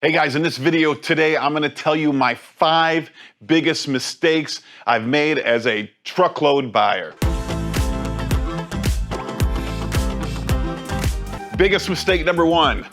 Hey guys, in this video today, I'm gonna tell you my 5 biggest mistakes I've made as a truckload buyer. Biggest mistake number 1,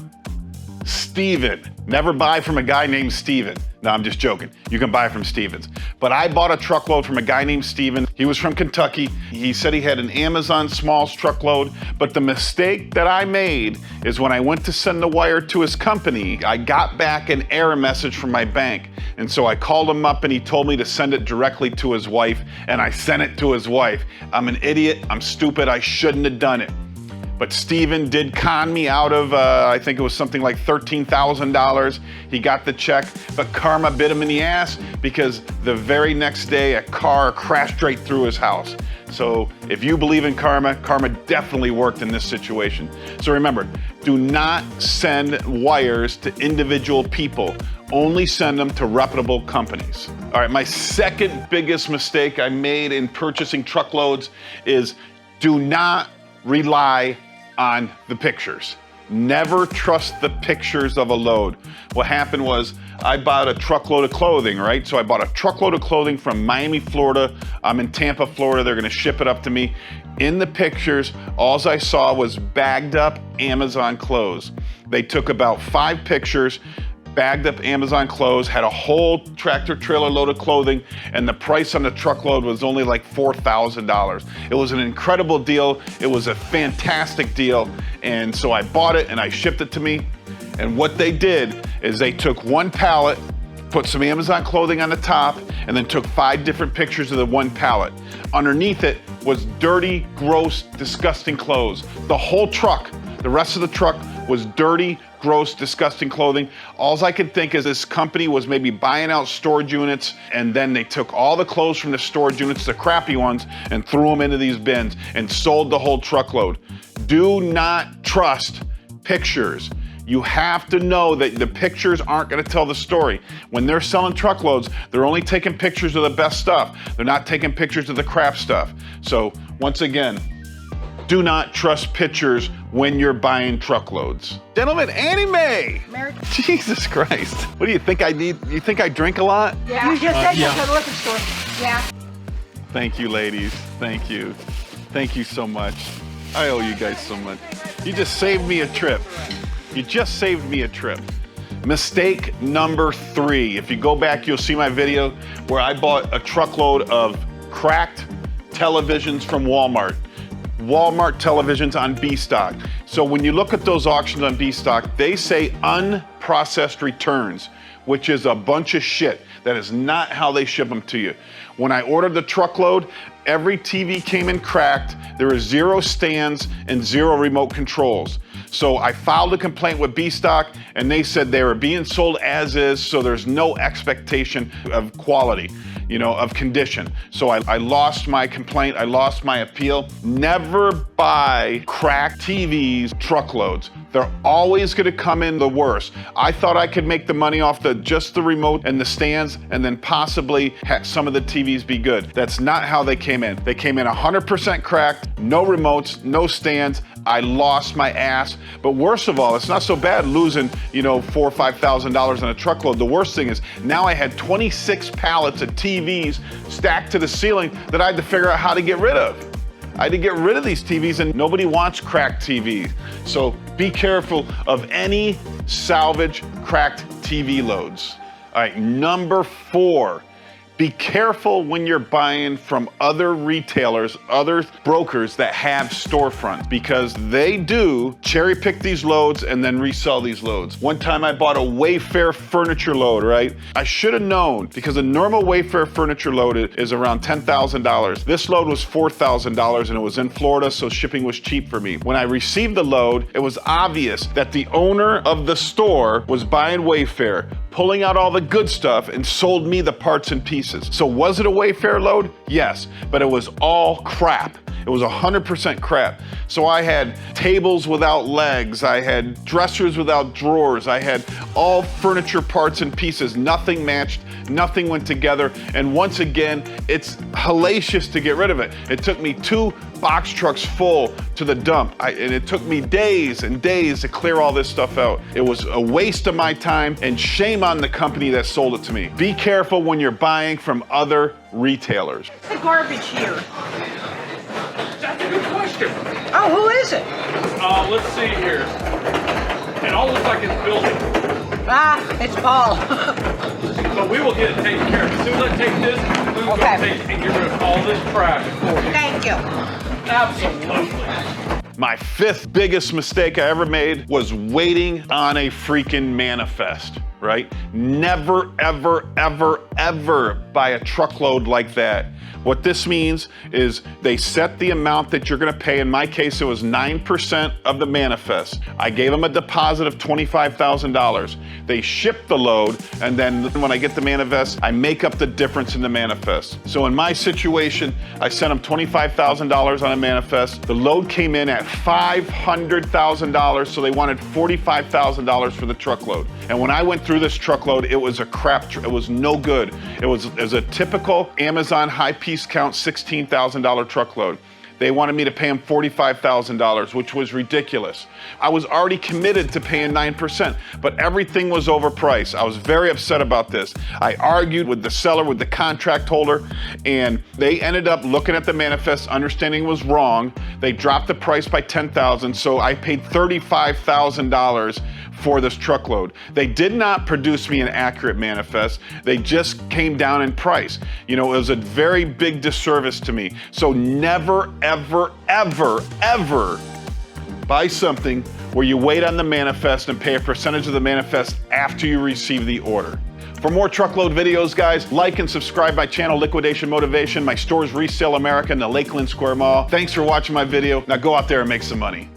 Steven. Never buy from a guy named Steven. No, I'm just joking. You can buy from Stevens. But I bought a truckload from a guy named Steven. He was from Kentucky. He said he had an Amazon Smalls truckload, but the mistake that I made is when I went to send the wire to his company, I got back an error message from my bank. And so I called him up and he told me to send it directly to his wife, and I sent it to his wife. I'm an idiot, I'm stupid, I shouldn't have done it. But Steven did con me out of, I think it was something like $13,000. He got the check, but karma bit him in the ass because the very next day a car crashed right through his house. So if you believe in karma, karma definitely worked in this situation. So remember, do not send wires to individual people. Only send them to reputable companies. All right, my second biggest mistake I made in purchasing truckloads is do not rely on the pictures. Never trust the pictures of a load. What happened was I bought a truckload of clothing, right? So I bought a truckload of clothing from Miami, Florida. I'm in Tampa, Florida. They're gonna ship it up to me. In the pictures, all I saw was bagged up Amazon clothes. They took about 5 pictures, bagged up Amazon clothes, had a whole tractor trailer load of clothing, and the price on the truckload was only like $4,000. It was an incredible deal. It was a fantastic deal. And so I bought it and I shipped it to me. And what they did is they took one pallet, put some Amazon clothing on the top, and then took 5 different pictures of the one pallet. Underneath it was dirty, gross, disgusting clothes. The whole truck, the rest of the truck was dirty, gross, disgusting clothing. All I could think is this company was maybe buying out storage units, and then they took all the clothes from the storage units, the crappy ones, and threw them into these bins and sold the whole truckload. Do not trust pictures. You have to know that the pictures aren't gonna tell the story. When they're selling truckloads, they're only taking pictures of the best stuff. They're not taking pictures of the crap stuff. So once again, do not trust pictures when you're buying truckloads. Gentlemen, Annie Mae! Jesus Christ. What do you think I need? You think I drink a lot? Yeah. You just said you go to the liquor store. Yeah. Thank you, ladies. Thank you. Thank you so much. I owe you guys so much. You just saved me a trip. You just saved me a trip. Mistake number 3. If you go back, you'll see my video where I bought a truckload of cracked televisions from Walmart. Walmart televisions on B-Stock. So when you look at those auctions on B-Stock, they say unprocessed returns, which is a bunch of shit. That is not how they ship them to you. When I ordered the truckload, every TV came in cracked. There were 0 stands and 0 remote controls. So I filed a complaint with B-Stock, and they said they were being sold as is, so there's no expectation of quality, of condition. So I lost my complaint, I lost my appeal. Never buy cracked TVs, truckloads. They're always gonna come in the worst. I thought I could make the money off just the remote and the stands, and then possibly have some of the TVs be good. That's not how they came in. They came in 100% cracked, no remotes, no stands. I lost my ass. But worst of all, it's not so bad losing, $4,000 or $5,000 on a truckload. The worst thing is now I had 26 pallets of TVs stacked to the ceiling that I had to figure out how to get rid of. I had to get rid of these TVs, and nobody wants cracked TVs. So be careful of any salvage cracked TV loads. All right, number 4. Be careful when you're buying from other retailers, other brokers that have storefronts, because they do cherry pick these loads and then resell these loads. One time I bought a Wayfair furniture load, right? I should have known, because a normal Wayfair furniture load is around $10,000. This load was $4,000 and it was in Florida, so shipping was cheap for me. When I received the load, it was obvious that the owner of the store was buying Wayfair, pulling out all the good stuff, and sold me the parts and pieces. So was it a Wayfair load? Yes, but it was all crap. It was 100% crap. So I had tables without legs, I had dressers without drawers, I had all furniture parts and pieces, nothing matched, nothing went together, and once again, it's hellacious to get rid of it. It took me 2 box trucks full to the dump, and it took me days and days to clear all this stuff out. It was a waste of my time, and shame on the company that sold it to me. Be careful when you're buying from other retailers. The garbage here. That's a good question. Oh, who is it? Let's see here. It all looks like it's building. Ah, it's Paul. But we will get it taken care of. As soon as I take this, we will Okay. go take and get rid of all this trash for you. Thank you. Absolutely. My 5th biggest mistake I ever made was waiting on a freaking manifest, right? Never, ever, ever, ever buy a truckload like that. What this means is they set the amount that you're gonna pay. In my case, it was 9% of the manifest. I gave them a deposit of $25,000. They ship the load, and then when I get the manifest, I make up the difference in the manifest. So in my situation, I sent them $25,000 on a manifest. The load came in at $500,000, so they wanted $45,000 for the truckload. And when I went through this truckload, it was a crap, it was no good. It was a typical Amazon high piece count $16,000 truckload. They wanted me to pay them $45,000, which was ridiculous. I was already committed to paying 9%, but everything was overpriced. I was very upset about this. I argued with the seller, with the contract holder, and they ended up looking at the manifest, understanding it was wrong. They dropped the price by $10,000, so I paid $35,000 for this truckload. They did not produce me an accurate manifest. They just came down in price. You know, it was a very big disservice to me. So never, ever, ever, ever buy something where you wait on the manifest and pay a percentage of the manifest after you receive the order. For more truckload videos, guys, like and subscribe my channel, Liquidation Motivation. My store's Resale America in the Lakeland Square Mall. Thanks for watching my video. Now go out there and make some money.